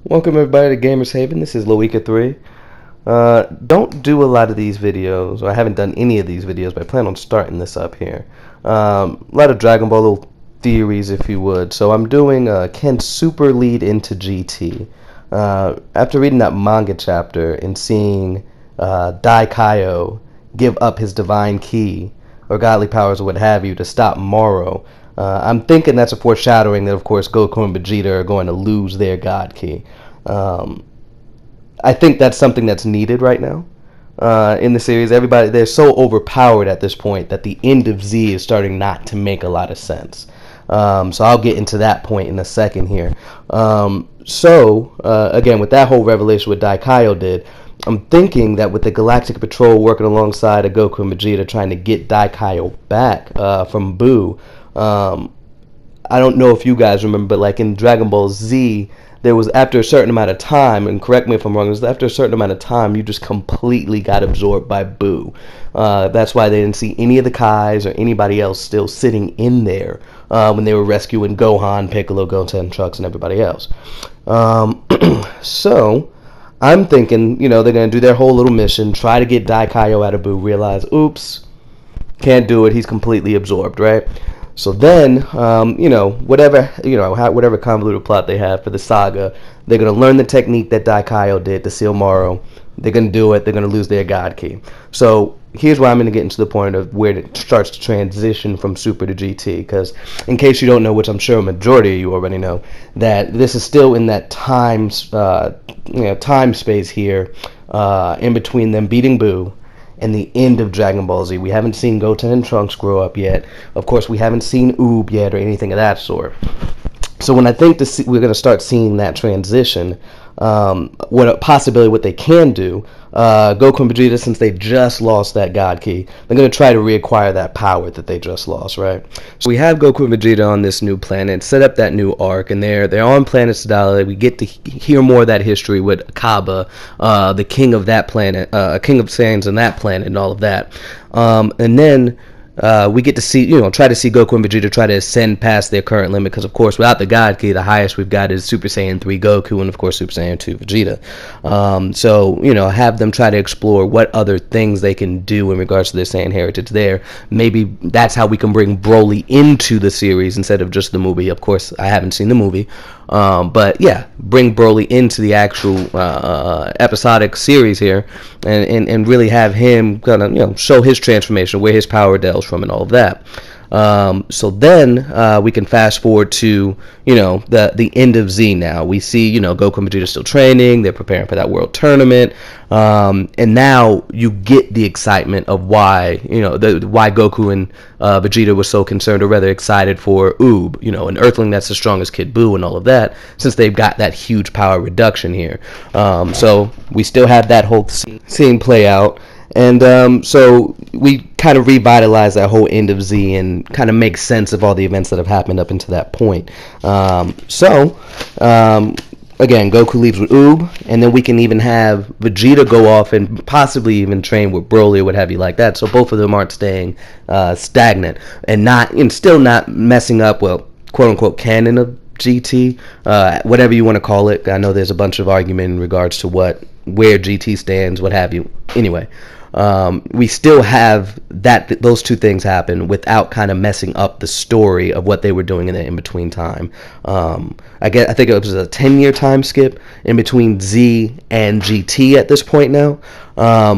Welcome everybody to Gamers Haven. This is Loika3. Don't do a lot of these videos, or I haven't done any of these videos, but I plan on starting this up here. A lot of Dragon Ball little theories, if you would. So I'm doing can Super lead into GT? After reading that manga chapter and seeing Daikaio give up his divine ki, or godly powers or what have you, to stop Moro, I'm thinking that's a foreshadowing that, of course, Goku and Vegeta are going to lose their God Ki. I think that's something that's needed right now in the series. They're so overpowered at this point that the end of Z is starting not to make a lot of sense. So I'll get into that point in a second here. Again, with that whole revelation what Daikaio did, I'm thinking that with the Galactic Patrol working alongside of Goku and Vegeta trying to get Daikaio back from Buu, I don't know if you guys remember, but like in Dragon Ball Z, there was, after a certain amount of time, and correct me if I'm wrong, it was after a certain amount of time, you just completely got absorbed by Buu. That's why they didn't see any of the Kais or anybody else still sitting in there when they were rescuing Gohan, Piccolo, Goten, Trunks, and everybody else. So I'm thinking, they're going to do their whole little mission, try to get Daikaio out of Buu, realize, oops, can't do it, he's completely absorbed, right? So then, whatever convoluted plot they have for the saga, they're going to learn the technique that Daikaio did to seal Moro. They're going to do it. They're going to lose their God Ki. So here's where I'm going to get into the point of where it starts to transition from Super to GT. Because in case you don't know, which I'm sure a majority of you already know, that this is still in that time space here in between them beating Buu and the end of Dragon Ball Z. We haven't seen Goten and Trunks grow up yet. Of course, we haven't seen Oob yet or anything of that sort. So when I think we're going to start seeing that transition, what they can do, Goku and Vegeta, since they just lost that God Ki, they're going to try to reacquire that power that they just lost, right? So we have Goku and Vegeta on this new planet, set up that new arc, and they're on planet Sadala. We get to hear more of that history with Kaba, the king of that planet, king of Saiyans on that planet, and all of that. And then we get to see, try to see Goku and Vegeta try to ascend past their current limit, because of course without the God Ki, the highest we've got is Super Saiyan 3 Goku and of course Super Saiyan 2 Vegeta. Have them try to explore what other things they can do in regards to their Saiyan heritage there. Maybe that's how we can bring Broly into the series instead of just the movie. Of course, I haven't seen the movie. But yeah, bring Broly into the actual episodic series here, and really have him kind of show his transformation, where his power delves from, and all of that. So then we can fast forward to the end of Z. Now we see Goku and Vegeta still training. They're preparing for that world tournament, and now you get the excitement of why why Goku and Vegeta was so concerned, or rather excited, for Oob, an Earthling that's as strong as Kid Buu and all of that, since they've got that huge power reduction here. So we still have that whole scene play out. And so we kind of revitalize that whole end of Z and kind of make sense of all the events that have happened up until that point. Again, Goku leaves with Oob, and then we can even have Vegeta go off and possibly even train with Broly or what have you like that. So both of them aren't staying stagnant and still not messing up, well, quote unquote, canon of GT, whatever you want to call it. I know there's a bunch of argument in regards to where GT stands, what have you. Anyway, we still have those two things happen without kind of messing up the story of what they were doing in the in-between time. I think it was a 10-year time skip in between Z and GT at this point now.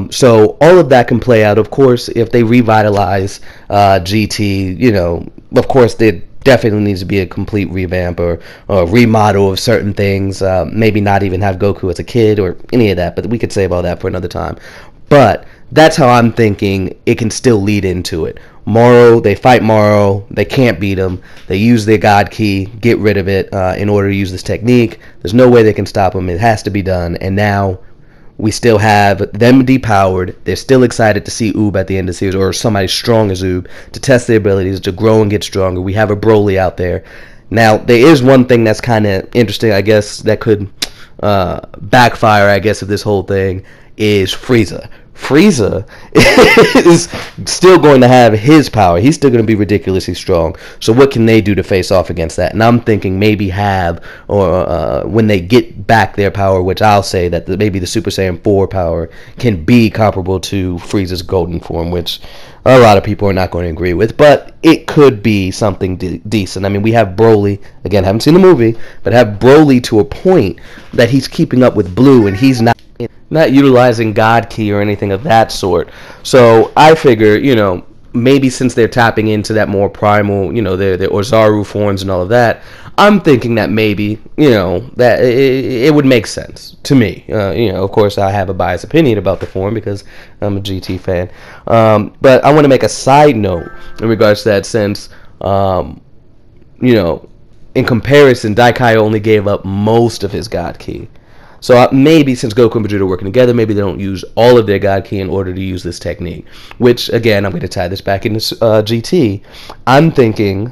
So all of that can play out. Of course, if they revitalize GT, of course there definitely needs to be a complete revamp or remodel of certain things. Maybe not even have Goku as a kid or any of that, but we could save all that for another time. But that's how I'm thinking it can still lead into it. Moro, they fight Moro, they can't beat him, they use their God Ki, get rid of it in order to use this technique. There's no way they can stop him, it has to be done, and now we still have them depowered. They're still excited to see Oob at the end of the series, or somebody strong as Oob, to test their abilities, to grow and get stronger. We have a Broly out there. Now, there is one thing that's kind of interesting, I guess, that could backfire, I guess, of this whole thing, is Frieza. Frieza is still going to have his power. He's still going to be ridiculously strong. So what can they do to face off against that? And I'm thinking maybe have, or when they get back their power, which I'll say that maybe the Super Saiyan 4 power can be comparable to Frieza's golden form, which a lot of people are not going to agree with, but it could be something decent. I mean, we have Broly, again, haven't seen the movie, but have Broly to a point that he's keeping up with Blue, and he's not utilizing God Ki or anything of that sort. So I figure, maybe since they're tapping into that more primal, their Ozaru forms and all of that, I'm thinking that maybe, that it would make sense to me. Of course, I have a biased opinion about the form because I'm a GT fan. But I want to make a side note in regards to that, since, in comparison, Daikai only gave up most of his God Ki. So maybe since Goku and Vegeta are working together, maybe they don't use all of their God Ki in order to use this technique. Which, again, I'm going to tie this back into GT. I'm thinking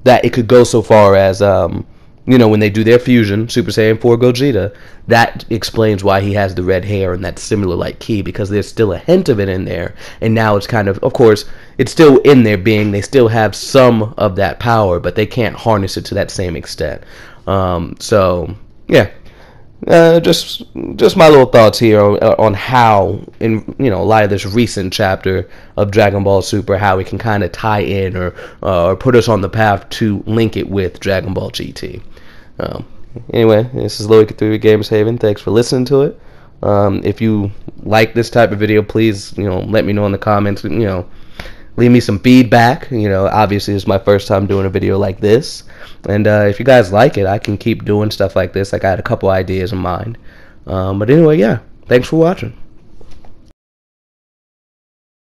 that it could go so far as, when they do their fusion, Super Saiyan 4 Gogeta, that explains why he has the red hair and that similar like ki, because there's still a hint of it in there. And now it's kind of course, it's still in there being, they still have some of that power, but they can't harness it to that same extent. So, yeah. Just my little thoughts here on how, in light of this recent chapter of Dragon Ball Super, how we can kind of tie in or put us on the path to link it with Dragon Ball GT. Anyway, this is Loic 3 Gamers Haven. Thanks for listening to it. If you like this type of video, please let me know in the comments. Leave me some feedback. Obviously it's my first time doing a video like this, and if you guys like it, I can keep doing stuff like this. Like, I had a couple ideas in mind, but anyway, yeah, thanks for watching.